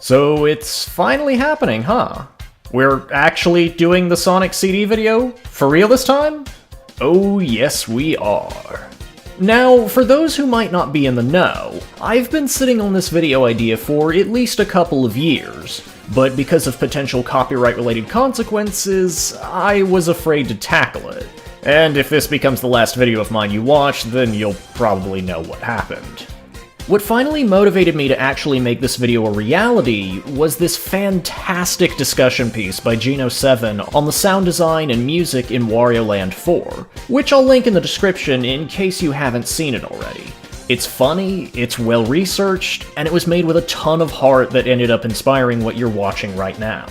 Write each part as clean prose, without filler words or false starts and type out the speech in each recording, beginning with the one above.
So it's finally happening, huh? We're actually doing the Sonic CD video? For real this time? Oh yes we are. Now, for those who might not be in the know, I've been sitting on this video idea for at least a couple of years, but because of potential copyright-related consequences, I was afraid to tackle it. And if this becomes the last video of mine you watch, then you'll probably know what happened. What finally motivated me to actually make this video a reality was this fantastic discussion piece by Geno7 on the sound design and music in Wario Land 4, which I'll link in the description in case you haven't seen it already. It's funny, it's well researched, and it was made with a ton of heart that ended up inspiring what you're watching right now.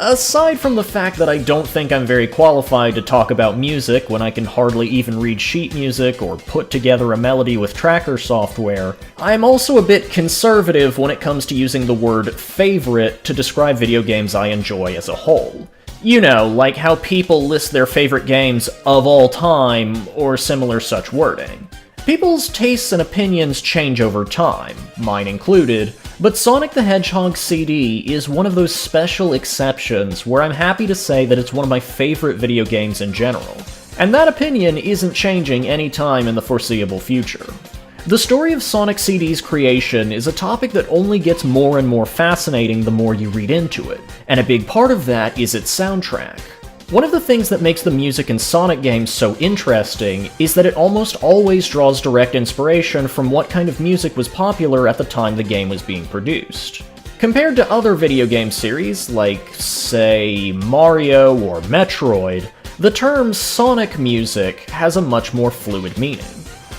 Aside from the fact that I don't think I'm very qualified to talk about music when I can hardly even read sheet music or put together a melody with tracker software, I'm also a bit conservative when it comes to using the word favorite to describe video games I enjoy as a whole. You know, like how people list their favorite games of all time, or similar such wording. People's tastes and opinions change over time, mine included, but Sonic the Hedgehog CD is one of those special exceptions where I'm happy to say that it's one of my favorite video games in general, and that opinion isn't changing anytime in the foreseeable future. The story of Sonic CD's creation is a topic that only gets more and more fascinating the more you read into it, and a big part of that is its soundtrack. One of the things that makes the music in Sonic games so interesting is that it almost always draws direct inspiration from what kind of music was popular at the time the game was being produced. Compared to other video game series, like, say, Mario or Metroid, the term Sonic music has a much more fluid meaning.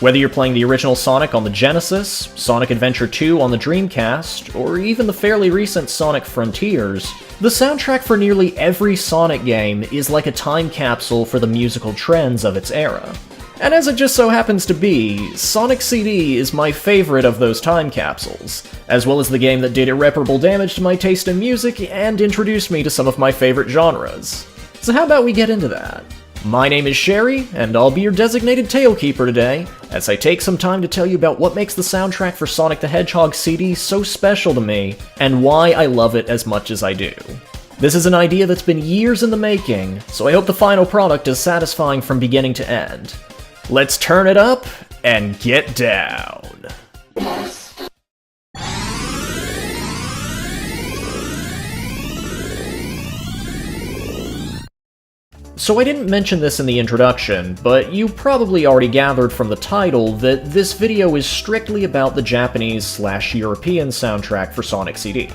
Whether you're playing the original Sonic on the Genesis, Sonic Adventure 2 on the Dreamcast, or even the fairly recent Sonic Frontiers, the soundtrack for nearly every Sonic game is like a time capsule for the musical trends of its era. And as it just so happens to be, Sonic CD is my favorite of those time capsules, as well as the game that did irreparable damage to my taste in music and introduced me to some of my favorite genres. So how about we get into that? My name is Sherry, and I'll be your designated Talekeeper today, as I take some time to tell you about what makes the soundtrack for Sonic the Hedgehog CD so special to me, and why I love it as much as I do. This is an idea that's been years in the making, so I hope the final product is satisfying from beginning to end. Let's turn it up, and get down! So I didn't mention this in the introduction, but you probably already gathered from the title that this video is strictly about the Japanese/European soundtrack for Sonic CD.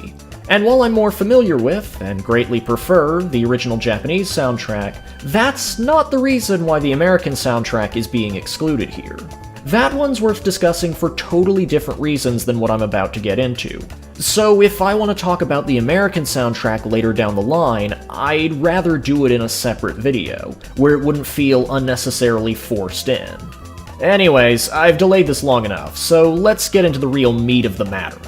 And while I'm more familiar with, and greatly prefer, the original Japanese soundtrack, that's not the reason why the American soundtrack is being excluded here. That one's worth discussing for totally different reasons than what I'm about to get into. So if I want to talk about the American soundtrack later down the line, I'd rather do it in a separate video, where it wouldn't feel unnecessarily forced in. Anyways, I've delayed this long enough, so let's get into the real meat of the matter.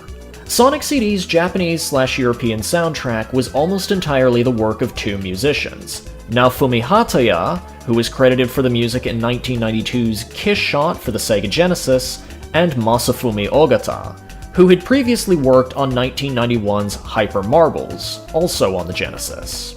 Sonic CD's Japanese/European soundtrack was almost entirely the work of two musicians, Naofumi Hataya, who was credited for the music in 1992's Kiss Shot for the Sega Genesis, and Masafumi Ogata, who had previously worked on 1991's Hyper Marbles, also on the Genesis.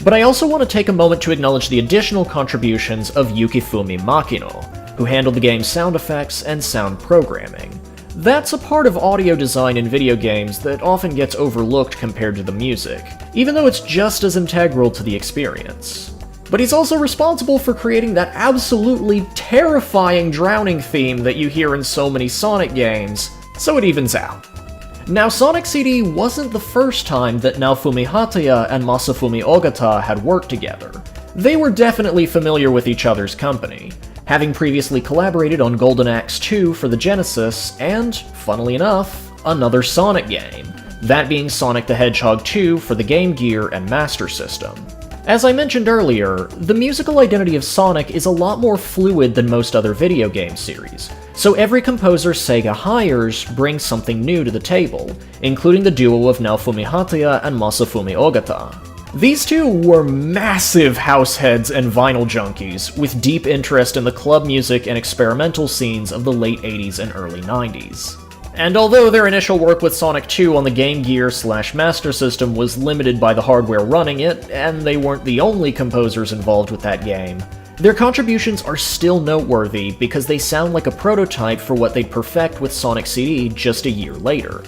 But I also want to take a moment to acknowledge the additional contributions of Yukifumi Makino, who handled the game's sound effects and sound programming. That's a part of audio design in video games that often gets overlooked compared to the music, even though it's just as integral to the experience. But he's also responsible for creating that absolutely terrifying drowning theme that you hear in so many Sonic games, so it evens out. Now, Sonic CD wasn't the first time that Naofumi Hataya and Masafumi Ogata had worked together. They were definitely familiar with each other's company, having previously collaborated on Golden Axe 2 for the Genesis, and, funnily enough, another Sonic game, that being Sonic the Hedgehog 2 for the Game Gear and Master System. As I mentioned earlier, the musical identity of Sonic is a lot more fluid than most other video game series, so every composer Sega hires brings something new to the table, including the duo of Naofumi Hataya and Masafumi Ogata. These two were massive house heads and vinyl junkies, with deep interest in the club music and experimental scenes of the late 80s and early 90s. And although their initial work with Sonic 2 on the Game Gear/Master System was limited by the hardware running it, and they weren't the only composers involved with that game, their contributions are still noteworthy because they sound like a prototype for what they'd perfect with Sonic CD just a year later.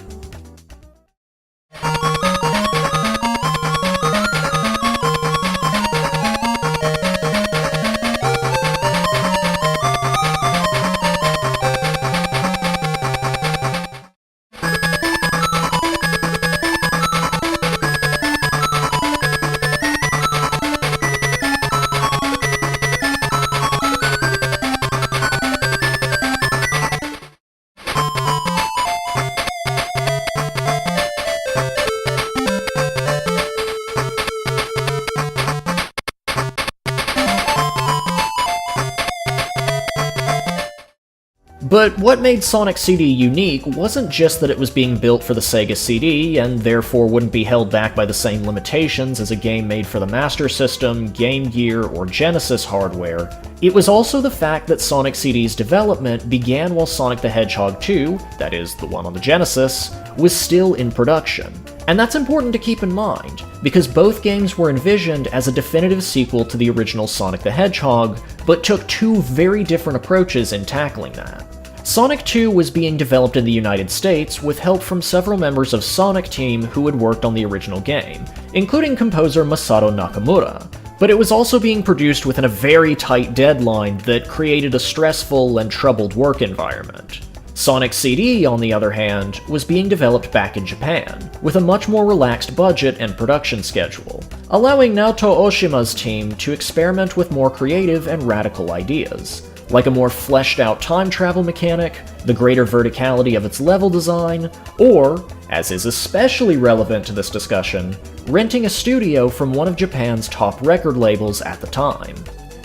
But what made Sonic CD unique wasn't just that it was being built for the Sega CD, and therefore wouldn't be held back by the same limitations as a game made for the Master System, Game Gear, or Genesis hardware. It was also the fact that Sonic CD's development began while Sonic the Hedgehog 2, that is, the one on the Genesis, was still in production. And that's important to keep in mind, because both games were envisioned as a definitive sequel to the original Sonic the Hedgehog, but took two very different approaches in tackling that. Sonic 2 was being developed in the United States with help from several members of Sonic Team who had worked on the original game, including composer Masato Nakamura, but it was also being produced within a very tight deadline that created a stressful and troubled work environment. Sonic CD, on the other hand, was being developed back in Japan, with a much more relaxed budget and production schedule, allowing Naoto Oshima's team to experiment with more creative and radical ideas, like a more fleshed out time travel mechanic, the greater verticality of its level design, or, as is especially relevant to this discussion, renting a studio from one of Japan's top record labels at the time.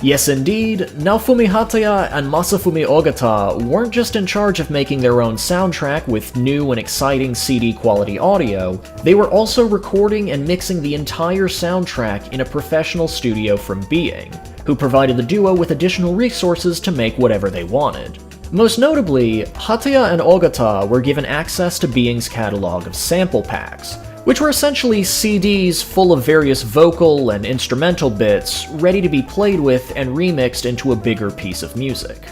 Yes indeed, Naofumi Hataya and Masafumi Ogata weren't just in charge of making their own soundtrack with new and exciting CD quality audio, they were also recording and mixing the entire soundtrack in a professional studio from Being, who provided the duo with additional resources to make whatever they wanted. Most notably, Hataya and Ogata were given access to Being's catalog of sample packs, which were essentially CDs full of various vocal and instrumental bits ready to be played with and remixed into a bigger piece of music.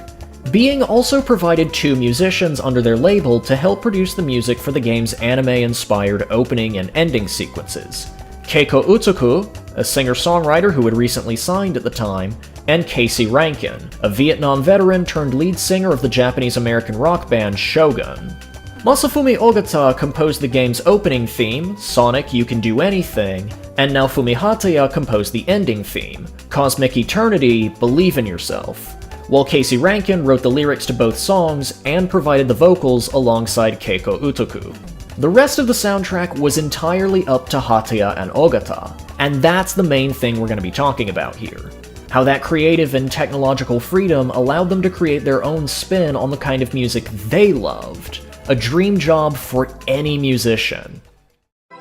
Being also provided two musicians under their label to help produce the music for the game's anime-inspired opening and ending sequences: Keiko Utsuku, a singer-songwriter who had recently signed at the time, and Casey Rankin, a Vietnam veteran turned lead singer of the Japanese-American rock band Shogun. Masafumi Ogata composed the game's opening theme, Sonic You Can Do Anything, and Naofumi Hataya composed the ending theme, Cosmic Eternity, Believe in Yourself, while Casey Rankin wrote the lyrics to both songs and provided the vocals alongside Keiko Utoku. The rest of the soundtrack was entirely up to Hataya and Ogata, and that's the main thing we're going to be talking about here. How that creative and technological freedom allowed them to create their own spin on the kind of music they loved. A dream job for any musician.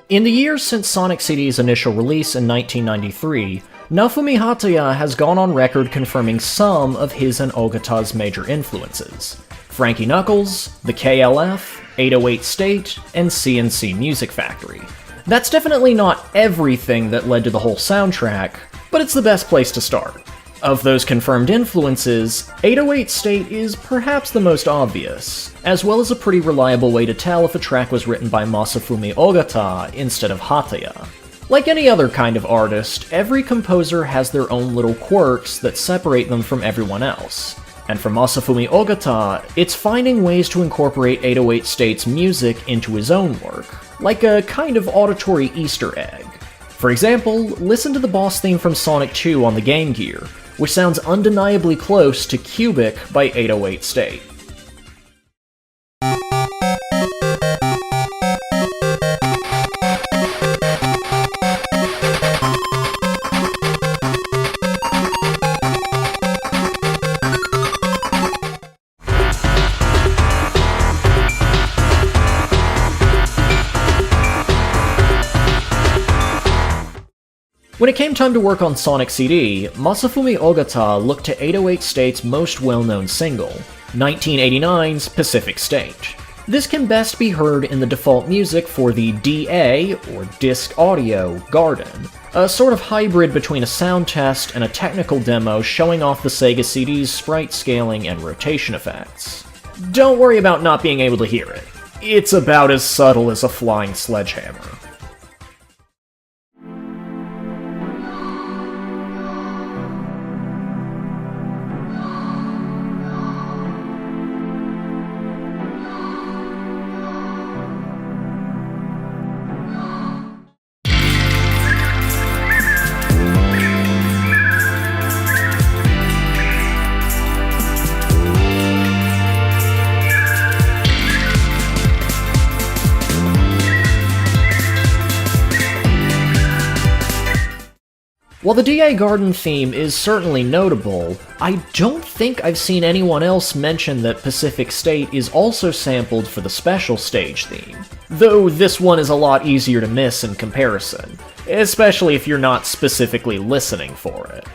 In the years since Sonic CD's initial release in 1993, Naofumi Hataya has gone on record confirming some of his and Ogata's major influences: Frankie Knuckles, the KLF, 808 State, and CNC Music Factory. That's definitely not everything that led to the whole soundtrack, but it's the best place to start. Of those confirmed influences, 808 State is perhaps the most obvious, as well as a pretty reliable way to tell if a track was written by Masafumi Ogata instead of Hataya. Like any other kind of artist, every composer has their own little quirks that separate them from everyone else. And for Masafumi Ogata, it's finding ways to incorporate 808 State's music into his own work, like a kind of auditory Easter egg. For example, listen to the boss theme from Sonic 2 on the Game Gear, which sounds undeniably close to Cubic by 808 State. When it came time to work on Sonic CD, Masafumi Ogata looked to 808 State's most well-known single, 1989's Pacific State. This can best be heard in the default music for the DA, or Disc Audio, Garden, a sort of hybrid between a sound test and a technical demo showing off the Sega CD's sprite scaling and rotation effects. Don't worry about not being able to hear it. It's about as subtle as a flying sledgehammer. While the DA Garden theme is certainly notable, I don't think I've seen anyone else mention that Pacific State is also sampled for the special stage theme, though this one is a lot easier to miss in comparison, especially if you're not specifically listening for it.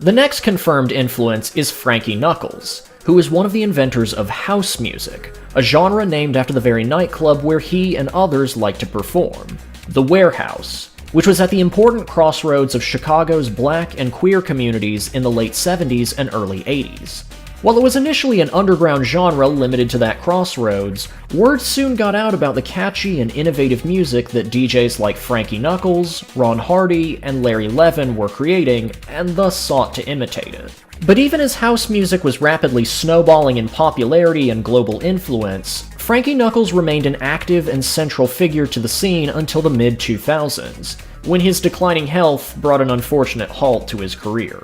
The next confirmed influence is Frankie Knuckles, who is one of the inventors of house music, a genre named after the very nightclub where he and others like to perform, the Warehouse, which was at the important crossroads of Chicago's black and queer communities in the late 70s and early 80s. While it was initially an underground genre limited to that crossroads, word soon got out about the catchy and innovative music that DJs like Frankie Knuckles, Ron Hardy, and Larry Levin were creating, and thus sought to imitate it. But even as house music was rapidly snowballing in popularity and global influence, Frankie Knuckles remained an active and central figure to the scene until the mid-2000s, when his declining health brought an unfortunate halt to his career.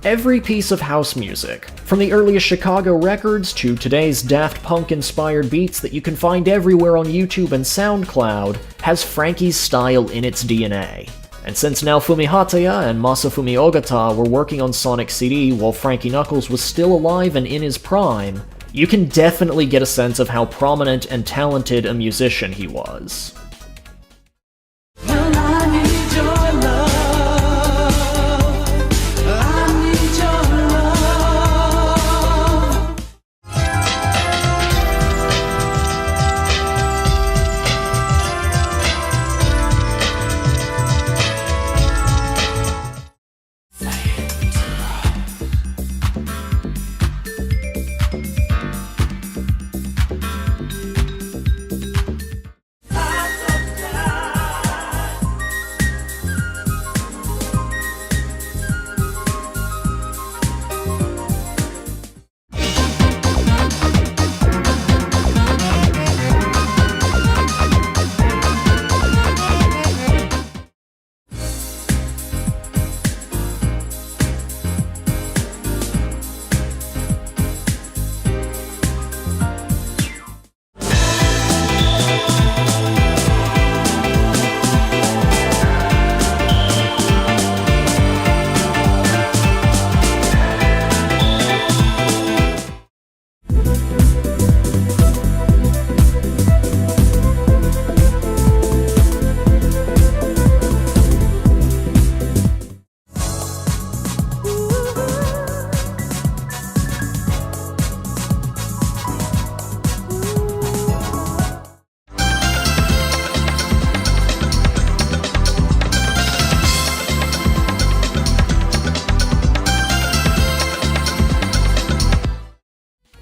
Every piece of house music, from the earliest Chicago records to today's Daft Punk-inspired beats that you can find everywhere on YouTube and SoundCloud, has Frankie's style in its DNA. And since Naofumi Hataya and Masafumi Ogata were working on Sonic CD while Frankie Knuckles was still alive and in his prime, you can definitely get a sense of how prominent and talented a musician he was.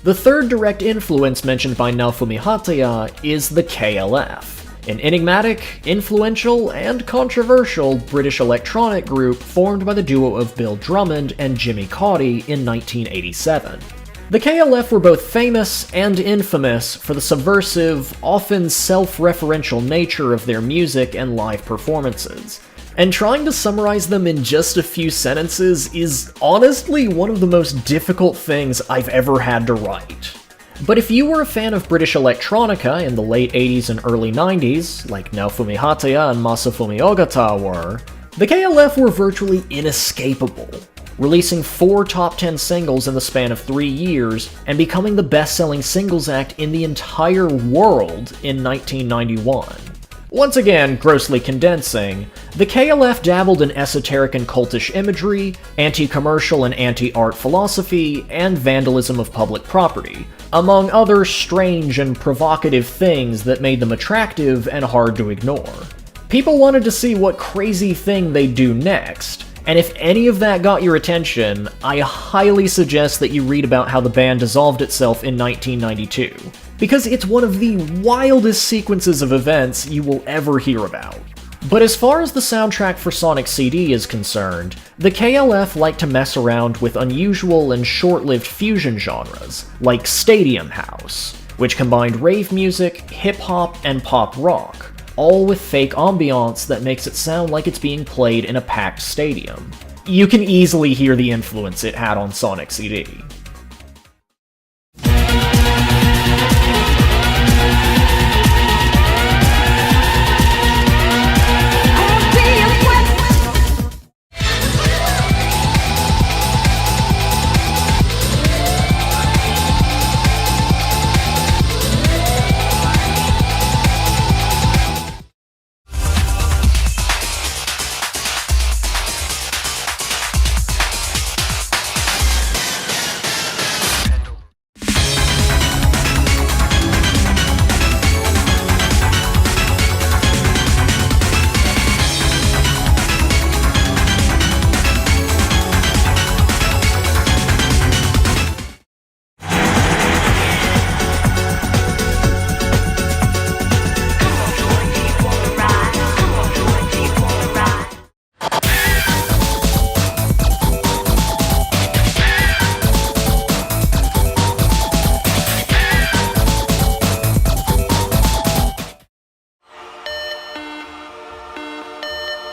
The third direct influence mentioned by Naofumi Hataya is the KLF, an enigmatic, influential, and controversial British electronic group formed by the duo of Bill Drummond and Jimmy Cauty in 1987. The KLF were both famous and infamous for the subversive, often self-referential nature of their music and live performances. And trying to summarize them in just a few sentences is honestly one of the most difficult things I've ever had to write. But if you were a fan of British electronica in the late 80s and early 90s, like Naofumi Hataya and Masafumi Ogata were, the KLF were virtually inescapable, releasing 4 top 10 singles in the span of 3 years and becoming the best-selling singles act in the entire world in 1991. Once again, grossly condensing, the KLF dabbled in esoteric and cultish imagery, anti-commercial and anti-art philosophy, and vandalism of public property, among other strange and provocative things that made them attractive and hard to ignore. People wanted to see what crazy thing they'd do next, and if any of that got your attention, I highly suggest that you read about how the band dissolved itself in 1992, because it's one of the wildest sequences of events you will ever hear about. But as far as the soundtrack for Sonic CD is concerned, the KLF like to mess around with unusual and short-lived fusion genres, like Stadium House, which combined rave music, hip-hop, and pop rock, all with fake ambiance that makes it sound like it's being played in a packed stadium. You can easily hear the influence it had on Sonic CD.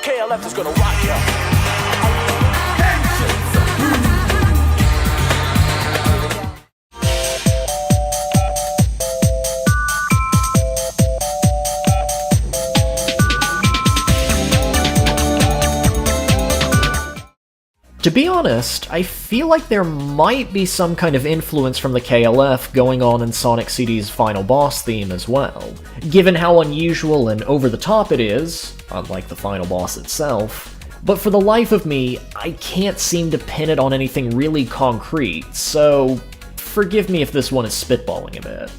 KLF is gonna rock ya. To be honest, I feel like there might be some kind of influence from the KLF going on in Sonic CD's final boss theme as well, given how unusual and over-the-top it is, unlike the final boss itself. But for the life of me, I can't seem to pin it on anything really concrete, so forgive me if this one is spitballing a bit.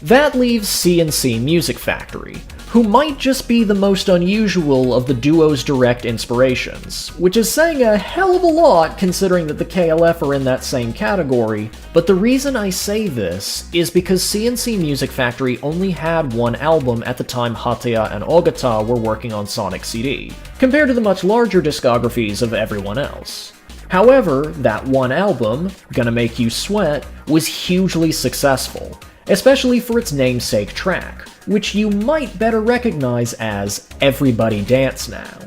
That leaves C&C Music Factory, who might just be the most unusual of the duo's direct inspirations, which is saying a hell of a lot considering that the KLF are in that same category, but the reason I say this is because C&C Music Factory only had one album at the time Hataya and Ogata were working on Sonic CD, compared to the much larger discographies of everyone else. However, that one album, Gonna Make You Sweat, was hugely successful, especially for its namesake track, which you might better recognize as Everybody Dance Now.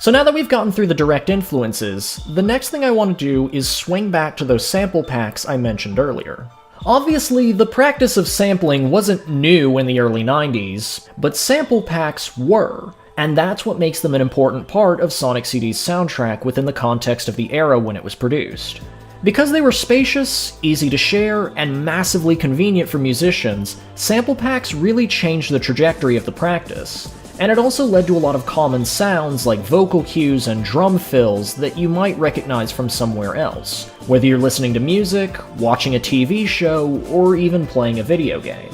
So now that we've gotten through the direct influences, the next thing I want to do is swing back to those sample packs I mentioned earlier. Obviously, the practice of sampling wasn't new in the early 90s, but sample packs were, and that's what makes them an important part of Sonic CD's soundtrack within the context of the era when it was produced. Because they were spacious, easy to share, and massively convenient for musicians, sample packs really changed the trajectory of the practice, and it also led to a lot of common sounds like vocal cues and drum fills that you might recognize from somewhere else, whether you're listening to music, watching a TV show, or even playing a video game.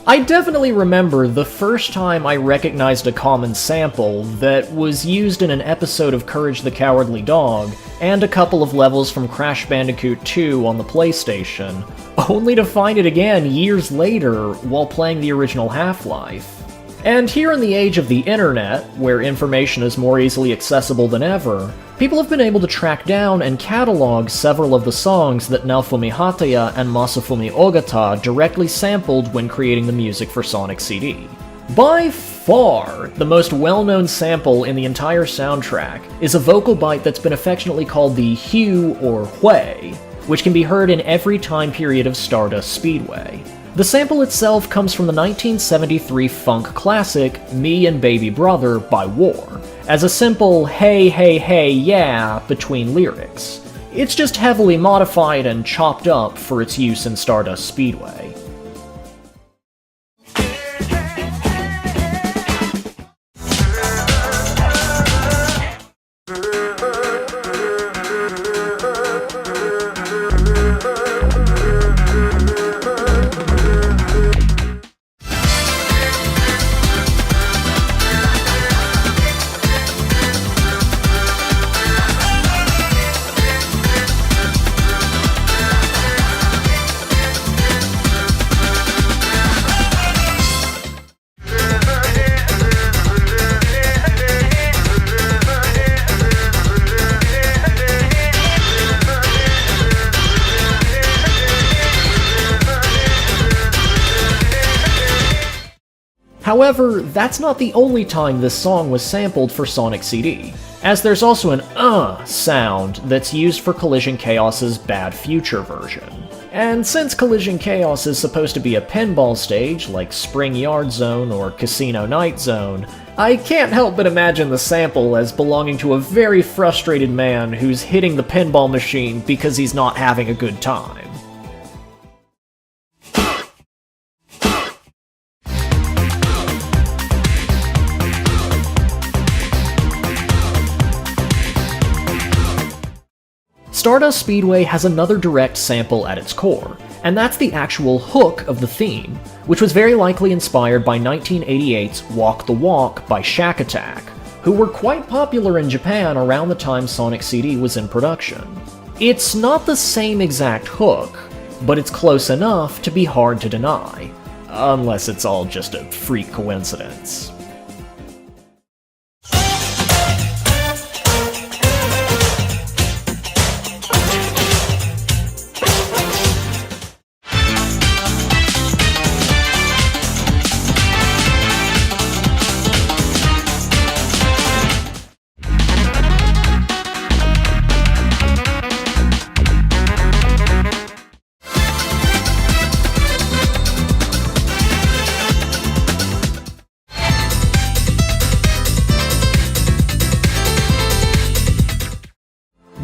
I definitely remember the first time I recognized a common sample that was used in an episode of Courage the Cowardly Dog, and a couple of levels from Crash Bandicoot 2 on the PlayStation, only to find it again years later while playing the original Half-Life. And here in the age of the internet, where information is more easily accessible than ever, people have been able to track down and catalog several of the songs that Naofumi Hataya and Masafumi Ogata directly sampled when creating the music for Sonic CD. By far, the most well-known sample in the entire soundtrack is a vocal bite that's been affectionately called the Hue or Hui, which can be heard in every time period of Stardust Speedway. The sample itself comes from the 1973 funk classic Me and Baby Brother by War, as a simple hey hey hey yeah between lyrics. It's just heavily modified and chopped up for its use in Stardust Speedway. However, that's not the only time this song was sampled for Sonic CD, as there's also an sound that's used for Collision Chaos's Bad Future version. And since Collision Chaos is supposed to be a pinball stage like Spring Yard Zone or Casino Night Zone, I can't help but imagine the sample as belonging to a very frustrated man who's hitting the pinball machine because he's not having a good time. Stardust Speedway has another direct sample at its core, and that's the actual hook of the theme, which was very likely inspired by 1988's Walk the Walk by Shack Attack, who were quite popular in Japan around the time Sonic CD was in production. It's not the same exact hook, but it's close enough to be hard to deny, unless it's all just a freak coincidence.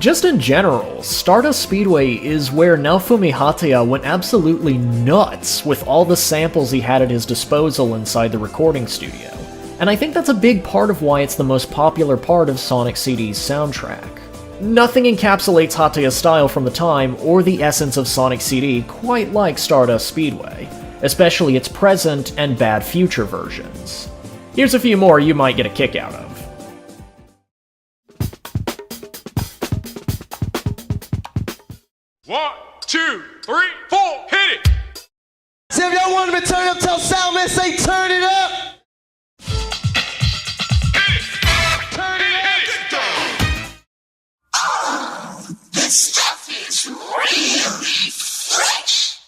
Just in general, Stardust Speedway is where Naofumi Hataya went absolutely nuts with all the samples he had at his disposal inside the recording studio, and I think that's a big part of why it's the most popular part of Sonic CD's soundtrack. Nothing encapsulates Hataya's style from the time or the essence of Sonic CD quite like Stardust Speedway, especially its present and Bad Future versions. Here's a few more you might get a kick out of. 1, 2, 3, 4, hit it! See if y'all want me to turn up, tell Soundman, say turn it up! Turn it up! Oh, this stuff is really fresh!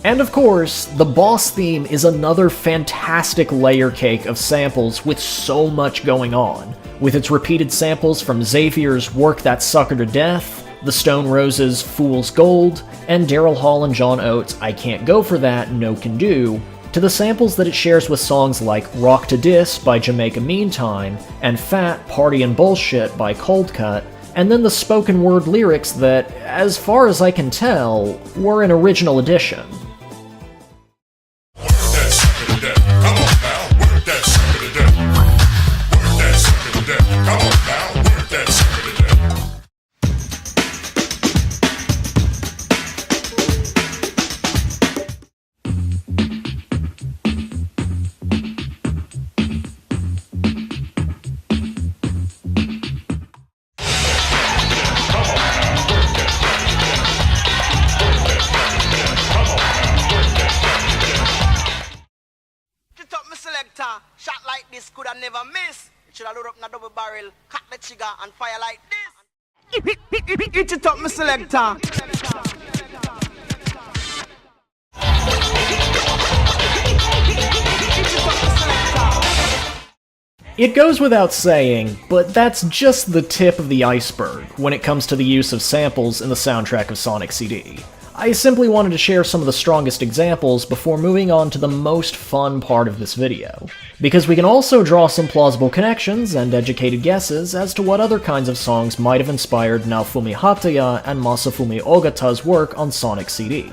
And of course, the boss theme is another fantastic layer cake of samples with so much going on, with its repeated samples from Xavier's Work That Sucker to Death, The Stone Roses' Fool's Gold, and Daryl Hall and John Oates' I Can't Go For That, No Can Do, to the samples that it shares with songs like Rock to Dis by Jamaica Meantime, and Fat, Party and Bullshit by Cold Cut, and then the spoken word lyrics that, as far as I can tell, were an original addition. Shot like this could have never missed. It should have loaded up in a double barrel, cut the trigger and fire like this. Hit it up, my selector. It goes without saying, but that's just the tip of the iceberg when it comes to the use of samples in the soundtrack of Sonic CD. I simply wanted to share some of the strongest examples before moving on to the most fun part of this video, because we can also draw some plausible connections and educated guesses as to what other kinds of songs might have inspired Naofumi Hataya and Masafumi Ogata's work on Sonic CD.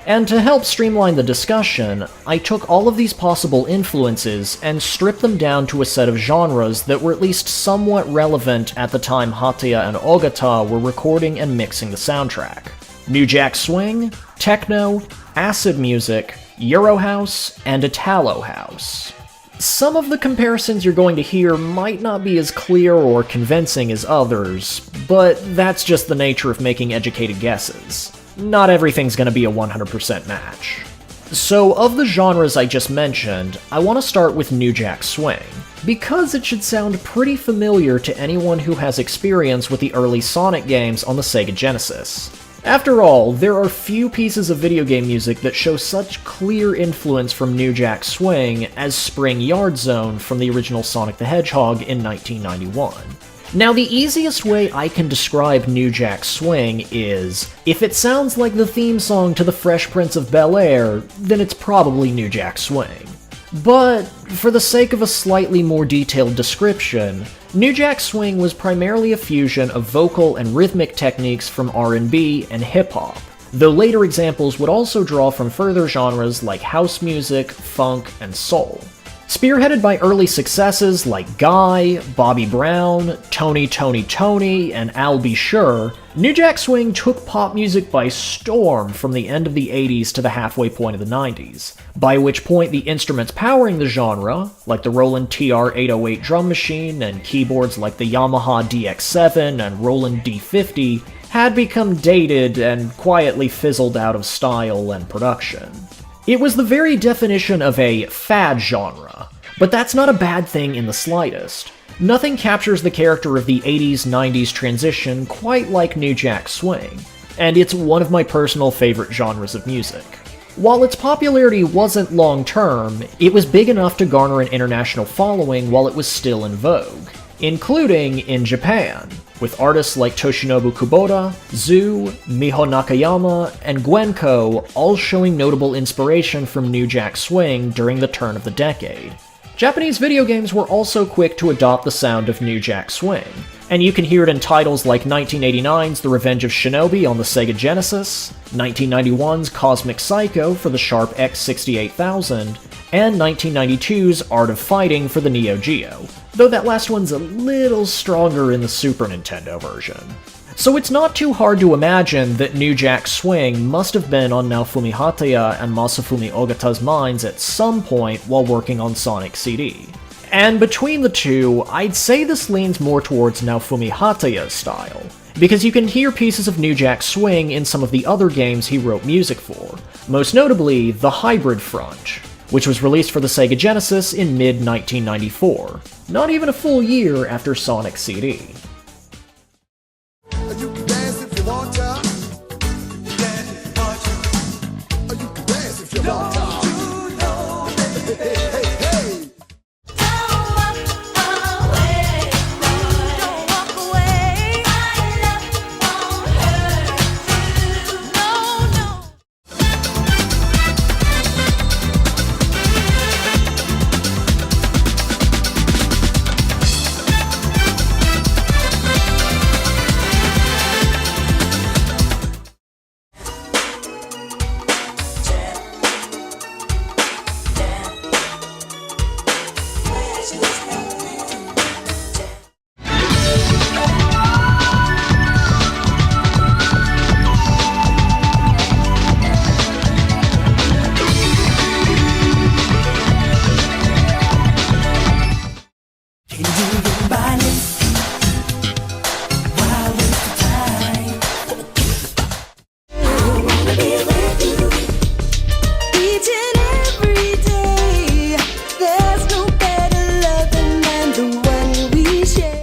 And to help streamline the discussion, I took all of these possible influences and stripped them down to a set of genres that were at least somewhat relevant at the time Hataya and Ogata were recording and mixing the soundtrack. New Jack Swing, Techno, Acid Music, Eurohouse, and Italo-House. Some of the comparisons you're going to hear might not be as clear or convincing as others, but that's just the nature of making educated guesses. Not everything's going to be a 100% match. So, of the genres I just mentioned, I want to start with New Jack Swing, because it should sound pretty familiar to anyone who has experience with the early Sonic games on the Sega Genesis. After all, there are few pieces of video game music that show such clear influence from New Jack Swing as Spring Yard Zone from the original Sonic the Hedgehog in 1991. Now, the easiest way I can describe New Jack Swing is, if it sounds like the theme song to The Fresh Prince of Bel-Air, then it's probably New Jack Swing. But, for the sake of a slightly more detailed description, New Jack Swing was primarily a fusion of vocal and rhythmic techniques from R&B and hip-hop, though later examples would also draw from further genres like house music, funk, and soul. Spearheaded by early successes like Guy, Bobby Brown, Tony, and I'll Be Sure, New Jack Swing took pop music by storm from the end of the 80s to the halfway point of the 90s, by which point the instruments powering the genre, like the Roland TR-808 drum machine and keyboards like the Yamaha DX7 and Roland D50, had become dated and quietly fizzled out of style and production. It was the very definition of a fad genre, but that's not a bad thing in the slightest. Nothing captures the character of the 80s-90s transition quite like New Jack Swing, and it's one of my personal favorite genres of music. While its popularity wasn't long-term, it was big enough to garner an international following while it was still in vogue, including in Japan, with artists like Toshinobu Kubota, Zoo, Miho Nakayama, and Gwenko all showing notable inspiration from New Jack Swing during the turn of the decade. Japanese video games were also quick to adopt the sound of New Jack Swing, and you can hear it in titles like 1989's The Revenge of Shinobi on the Sega Genesis, 1991's Cosmic Psycho for the Sharp X68000, and 1992's Art of Fighting for the Neo Geo, though that last one's a little stronger in the Super Nintendo version. So it's not too hard to imagine that New Jack Swing must have been on Naofumi Hataya and Masafumi Ogata's minds at some point while working on Sonic CD. And between the two, I'd say this leans more towards Naofumi Hataya's style, because you can hear pieces of New Jack Swing in some of the other games he wrote music for, most notably The Hybrid Front, which was released for the Sega Genesis in mid-1994, not even a full year after Sonic CD. You can dance if you want to. Dance if you want to. You can dance if Each and every day, there's no better loving than the one we share.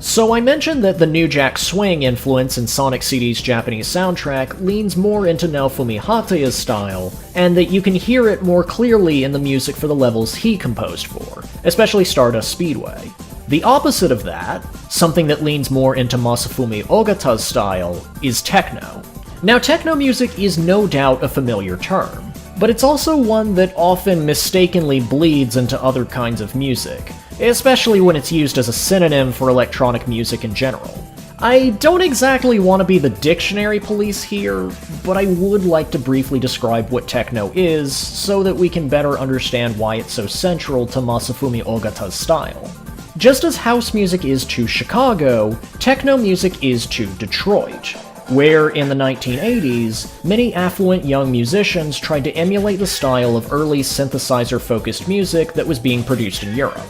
So I mentioned that the New Jack Swing influence in Sonic CD's Japanese soundtrack leans more into Naofumi Hataya's style, and that you can hear it more clearly in the music for the levels he composed for, especially Stardust Speedway. The opposite of that, something that leans more into Masafumi Ogata's style, is techno. Now, techno music is no doubt a familiar term, but it's also one that often mistakenly bleeds into other kinds of music, especially when it's used as a synonym for electronic music in general. I don't exactly want to be the dictionary police here, but I would like to briefly describe what techno is, so that we can better understand why it's so central to Masafumi Ogata's style. Just as house music is to Chicago, techno music is to Detroit, where in the 1980s, many affluent young musicians tried to emulate the style of early synthesizer-focused music that was being produced in Europe.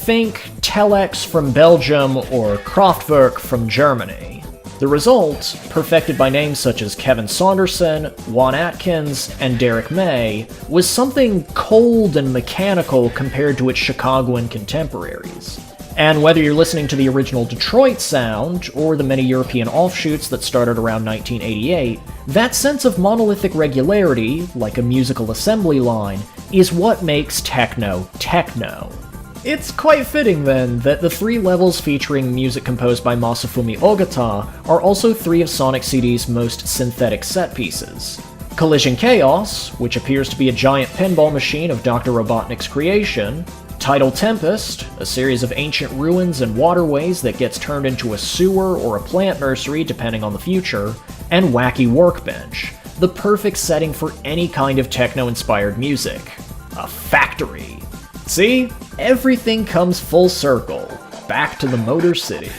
Think Telex from Belgium or Kraftwerk from Germany. The result, perfected by names such as Kevin Saunderson, Juan Atkins, and Derek May, was something cold and mechanical compared to its Chicagoan contemporaries. And whether you're listening to the original Detroit sound, or the many European offshoots that started around 1988, that sense of monolithic regularity, like a musical assembly line, is what makes techno techno. It's quite fitting, then, that the three levels featuring music composed by Masafumi Ogata are also three of Sonic CD's most synthetic set pieces. Collision Chaos, which appears to be a giant pinball machine of Dr. Robotnik's creation, Tidal Tempest, a series of ancient ruins and waterways that gets turned into a sewer or a plant nursery depending on the future, and Wacky Workbench, the perfect setting for any kind of techno-inspired music. A factory. See? Everything comes full circle, back to the Motor City.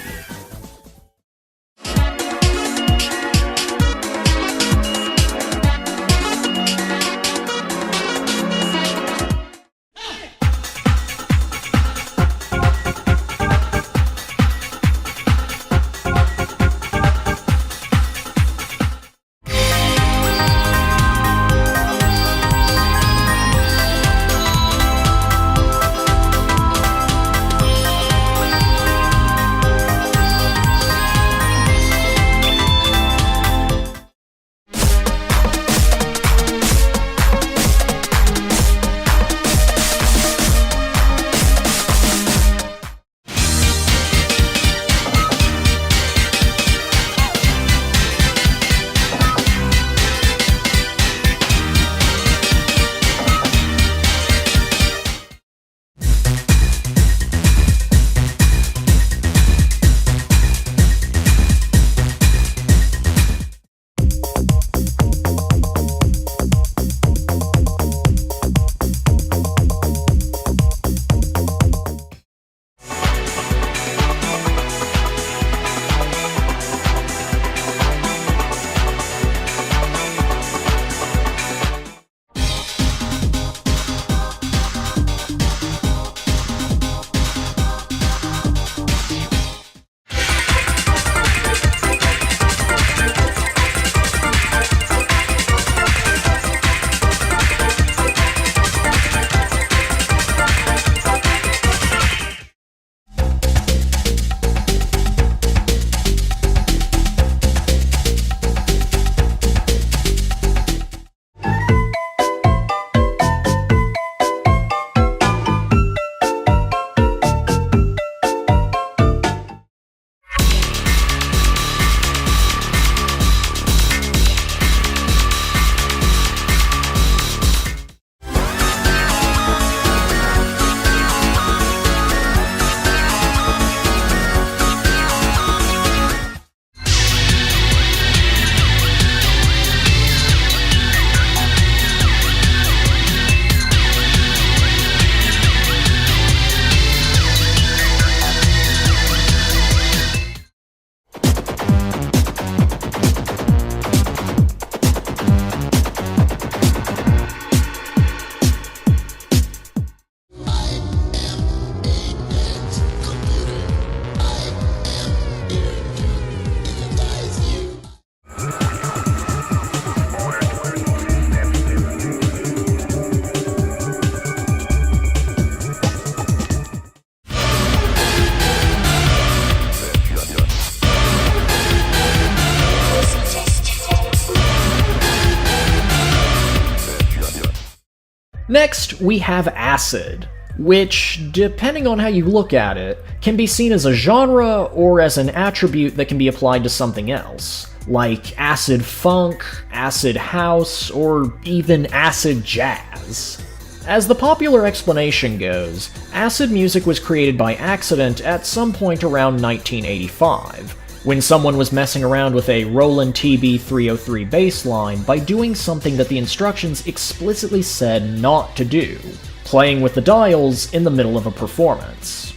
Next, we have acid, which, depending on how you look at it, can be seen as a genre or as an attribute that can be applied to something else, like acid funk, acid house, or even acid jazz. As the popular explanation goes, acid music was created by accident at some point around 1985, when someone was messing around with a Roland TB-303 bass line by doing something that the instructions explicitly said not to do, playing with the dials in the middle of a performance.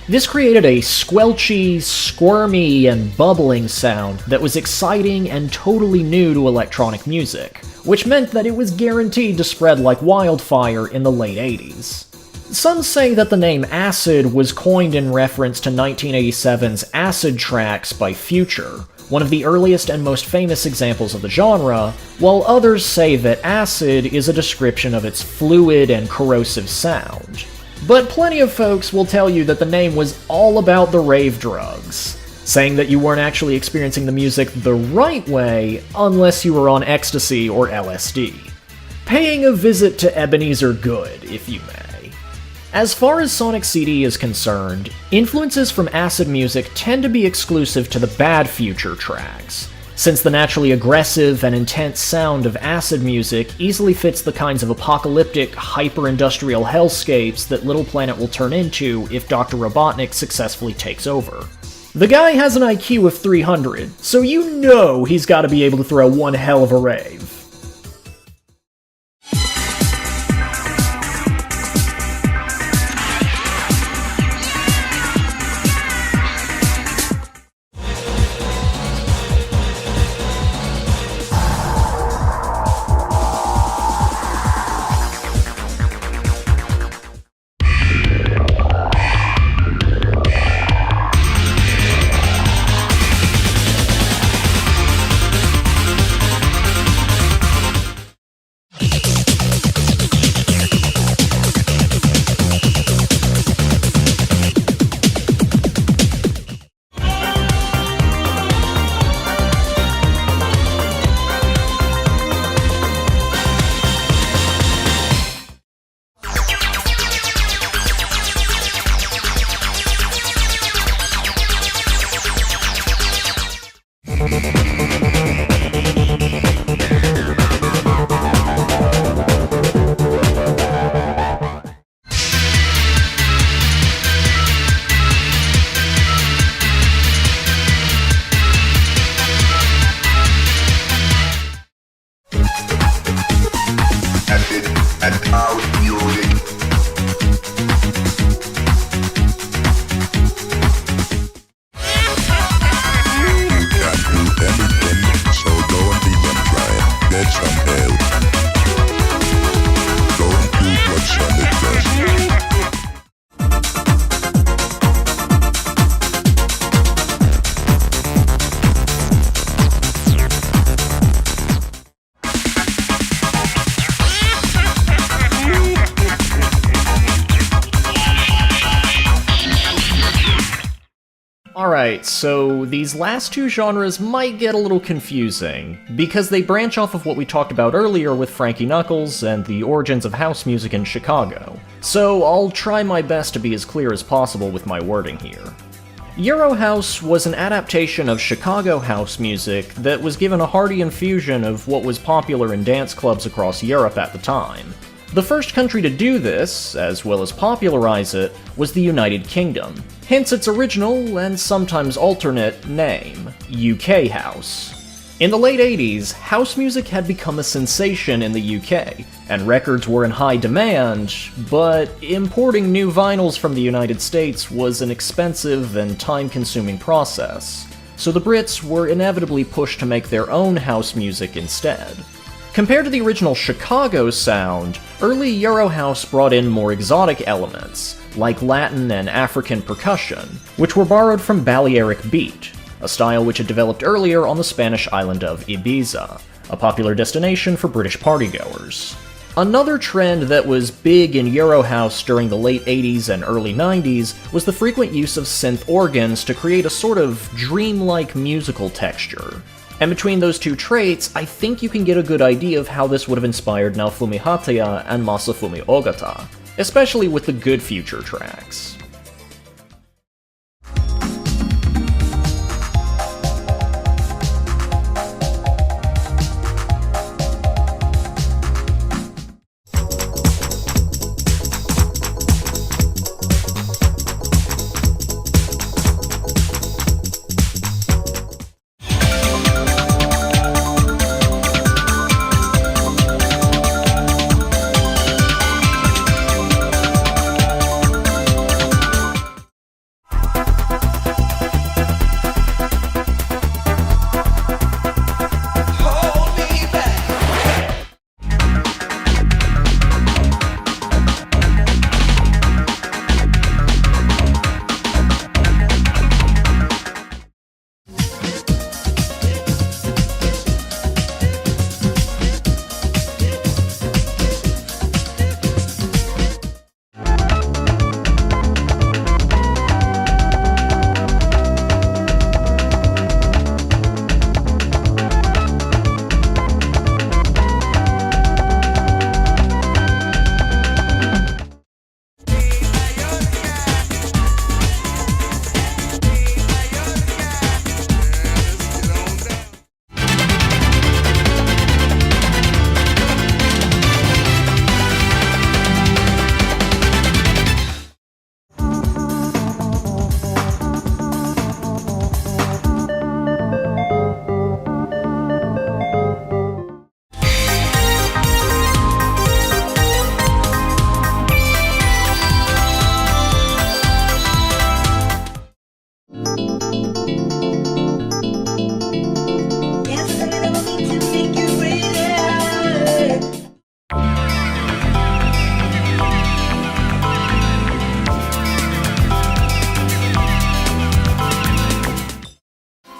This created a squelchy, squirmy, and bubbling sound that was exciting and totally new to electronic music, which meant that it was guaranteed to spread like wildfire in the late 80s. Some say that the name acid was coined in reference to 1987's Acid Tracks by Future, one of the earliest and most famous examples of the genre, while others say that acid is a description of its fluid and corrosive sound. But plenty of folks will tell you that the name was all about the rave drugs, saying that you weren't actually experiencing the music the right way unless you were on ecstasy or LSD. Paying a visit to Ebenezer Good, if you may. As far as Sonic CD is concerned, influences from acid music tend to be exclusive to the bad Future tracks, since the naturally aggressive and intense sound of acid music easily fits the kinds of apocalyptic, hyper-industrial hellscapes that Little Planet will turn into if Dr. Robotnik successfully takes over. The guy has an IQ of 300, so you know he's gotta be able to throw one hell of a rave. Alright, so these last two genres might get a little confusing, because they branch off of what we talked about earlier with Frankie Knuckles and the origins of house music in Chicago, so I'll try my best to be as clear as possible with my wording here. Eurohouse was an adaptation of Chicago house music that was given a hearty infusion of what was popular in dance clubs across Europe at the time. The first country to do this, as well as popularize it, was the United Kingdom, hence its original, and sometimes alternate, name, UK House. In the late 80s, house music had become a sensation in the UK, and records were in high demand, but importing new vinyls from the United States was an expensive and time-consuming process, so the Brits were inevitably pushed to make their own house music instead. Compared to the original Chicago sound, early Eurohouse brought in more exotic elements, like Latin and African percussion, which were borrowed from Balearic beat, a style which had developed earlier on the Spanish island of Ibiza, a popular destination for British partygoers. Another trend that was big in Eurohouse during the late 80s and early 90s was the frequent use of synth organs to create a sort of dreamlike musical texture. And between those two traits, I think you can get a good idea of how this would have inspired Naofumi Hataya and Masafumi Ogata, especially with the good future tracks.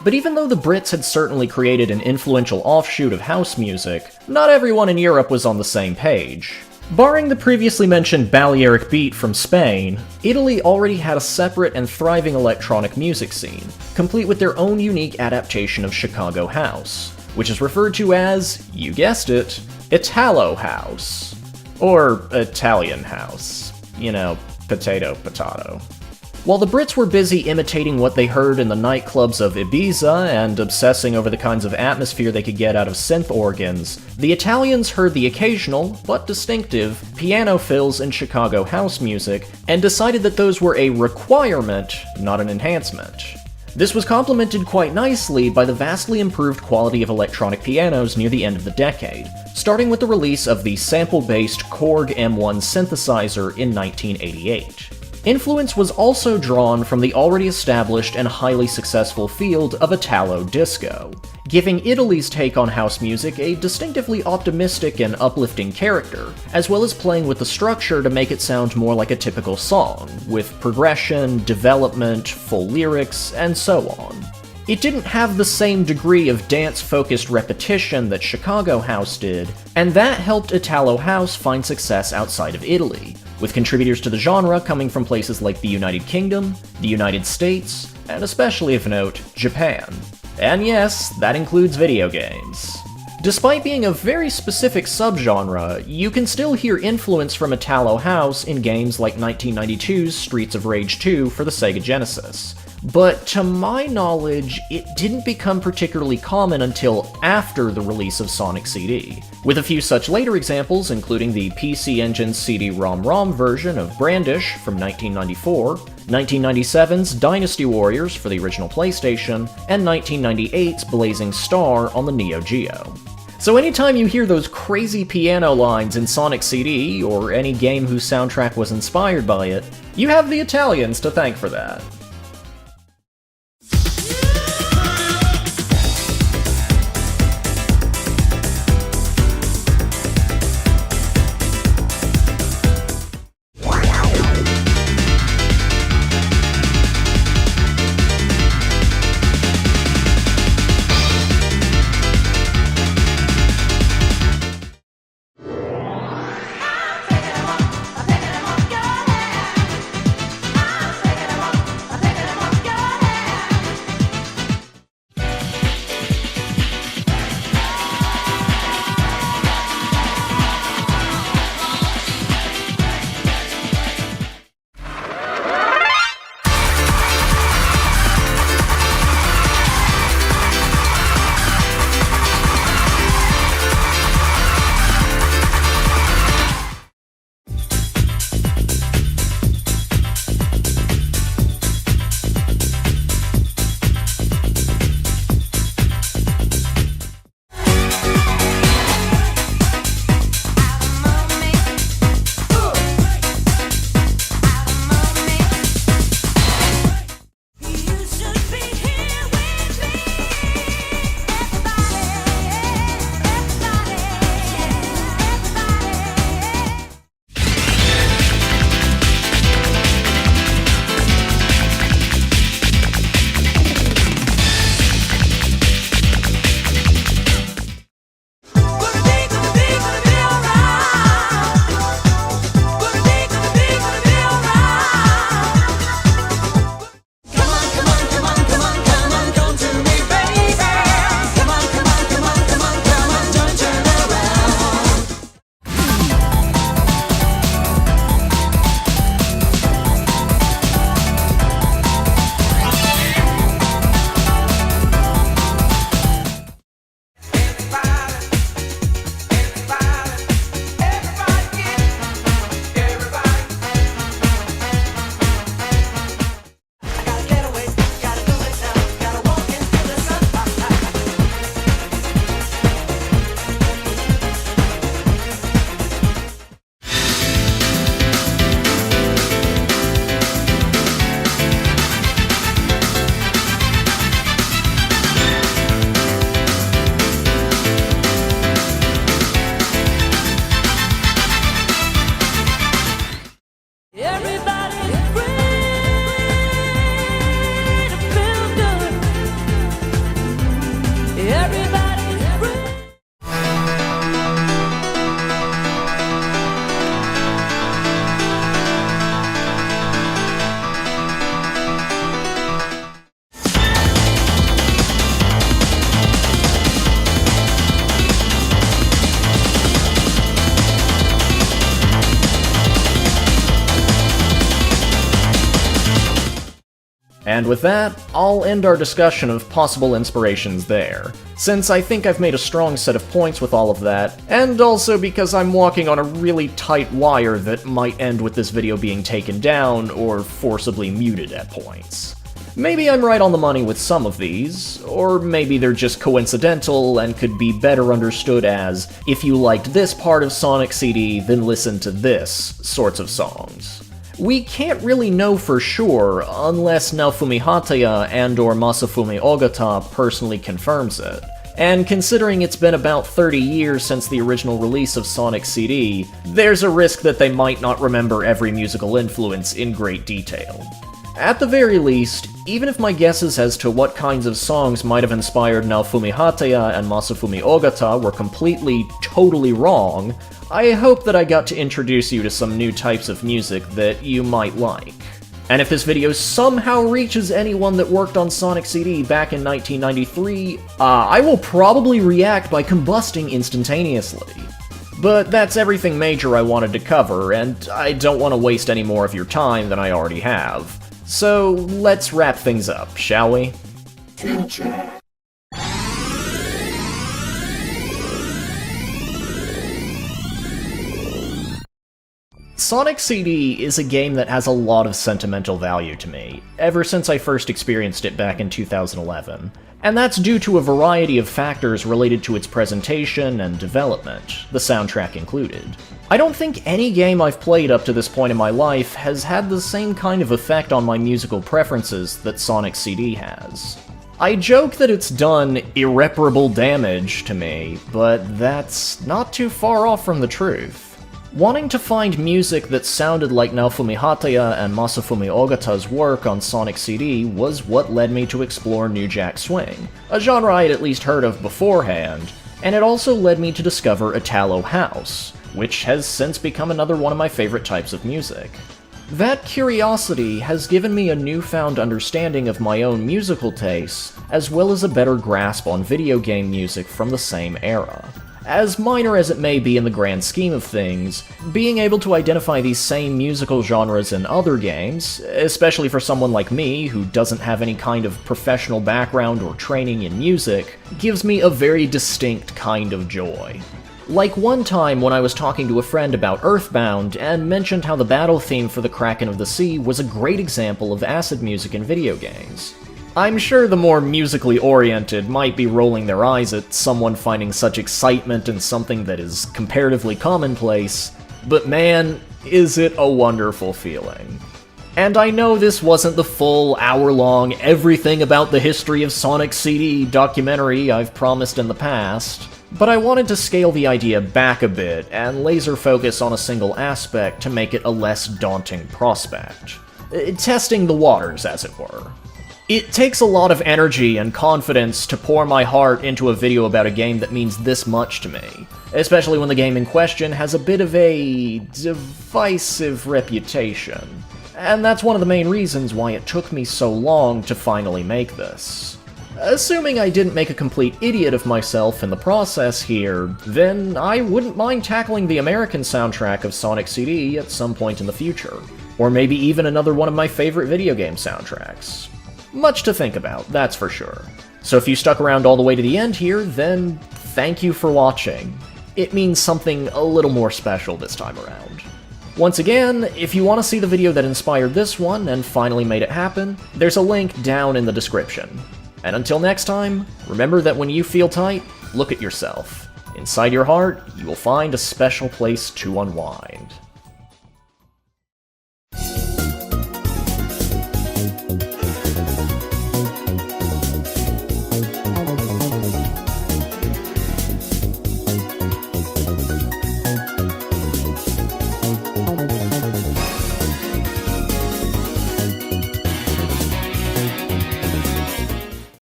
But even though the Brits had certainly created an influential offshoot of house music, not everyone in Europe was on the same page. Barring the previously mentioned Balearic beat from Spain, Italy already had a separate and thriving electronic music scene, complete with their own unique adaptation of Chicago house, which is referred to as, you guessed it, Italo-House. Or Italian house. You know, potato, potato. While the Brits were busy imitating what they heard in the nightclubs of Ibiza and obsessing over the kinds of atmosphere they could get out of synth organs, the Italians heard the occasional, but distinctive, piano fills in Chicago house music and decided that those were a requirement, not an enhancement. This was complemented quite nicely by the vastly improved quality of electronic pianos near the end of the decade, starting with the release of the sample-based Korg M1 synthesizer in 1988. Influence was also drawn from the already established and highly successful field of Italo disco, giving Italy's take on house music a distinctively optimistic and uplifting character, as well as playing with the structure to make it sound more like a typical song, with progression, development, full lyrics, and so on. It didn't have the same degree of dance-focused repetition that Chicago house did, and that helped Italo-House find success outside of Italy, with contributors to the genre coming from places like the United Kingdom, the United States, and especially of note, Japan. And yes, that includes video games. Despite being a very specific subgenre, you can still hear influence from Italo-House in games like 1992's Streets of Rage 2 for the Sega Genesis. But to my knowledge, it didn't become particularly common until after the release of Sonic CD, with a few such later examples including the PC Engine CD-ROM version of Brandish from 1994, 1997's Dynasty Warriors for the original PlayStation, and 1998's Blazing Star on the Neo Geo. So anytime you hear those crazy piano lines in Sonic CD, or any game whose soundtrack was inspired by it, you have the Italians to thank for that. And with that, I'll end our discussion of possible inspirations there, since I think I've made a strong set of points with all of that, and also because I'm walking on a really tight wire that might end with this video being taken down or forcibly muted at points. Maybe I'm right on the money with some of these, or maybe they're just coincidental and could be better understood as, if you liked this part of Sonic CD, then listen to this sorts of songs. We can't really know for sure unless Naofumi Hataya and or Masafumi Ogata personally confirms it. And considering it's been about 30 years since the original release of Sonic CD, there's a risk that they might not remember every musical influence in great detail. At the very least, even if my guesses as to what kinds of songs might have inspired Naofumi Hataya and Masafumi Ogata were completely, totally wrong, I hope that I got to introduce you to some new types of music that you might like. And if this video somehow reaches anyone that worked on Sonic CD back in 1993, I will probably react by combusting instantaneously. But that's everything major I wanted to cover, and I don't want to waste any more of your time than I already have. So let's wrap things up, shall we? Sonic CD is a game that has a lot of sentimental value to me, ever since I first experienced it back in 2011, and that's due to a variety of factors related to its presentation and development, the soundtrack included. I don't think any game I've played up to this point in my life has had the same kind of effect on my musical preferences that Sonic CD has. I joke that it's done irreparable damage to me, but that's not too far off from the truth. Wanting to find music that sounded like Naofumi Hataya and Masafumi Ogata's work on Sonic CD was what led me to explore New Jack Swing, a genre I'd at least heard of beforehand, and it also led me to discover Italo-House, which has since become another one of my favorite types of music. That curiosity has given me a newfound understanding of my own musical tastes, as well as a better grasp on video game music from the same era. As minor as it may be in the grand scheme of things, being able to identify these same musical genres in other games, especially for someone like me who doesn't have any kind of professional background or training in music, gives me a very distinct kind of joy. Like one time when I was talking to a friend about Earthbound and mentioned how the battle theme for the Kraken of the Sea was a great example of acid music in video games. I'm sure the more musically oriented might be rolling their eyes at someone finding such excitement in something that is comparatively commonplace, but man, is it a wonderful feeling. And I know this wasn't the full hour-long everything about the history of Sonic CD documentary I've promised in the past, but I wanted to scale the idea back a bit and laser focus on a single aspect to make it a less daunting prospect. Testing the waters, as it were. It takes a lot of energy and confidence to pour my heart into a video about a game that means this much to me, especially when the game in question has a bit of a divisive reputation. And that's one of the main reasons why it took me so long to finally make this. Assuming I didn't make a complete idiot of myself in the process here, then I wouldn't mind tackling the American soundtrack of Sonic CD at some point in the future. Or maybe even another one of my favorite video game soundtracks. Much to think about, that's for sure. So if you stuck around all the way to the end here, then thank you for watching. It means something a little more special this time around. Once again, if you want to see the video that inspired this one and finally made it happen, there's a link down in the description. And until next time, remember that when you feel tight, look at yourself. Inside your heart, you will find a special place to unwind.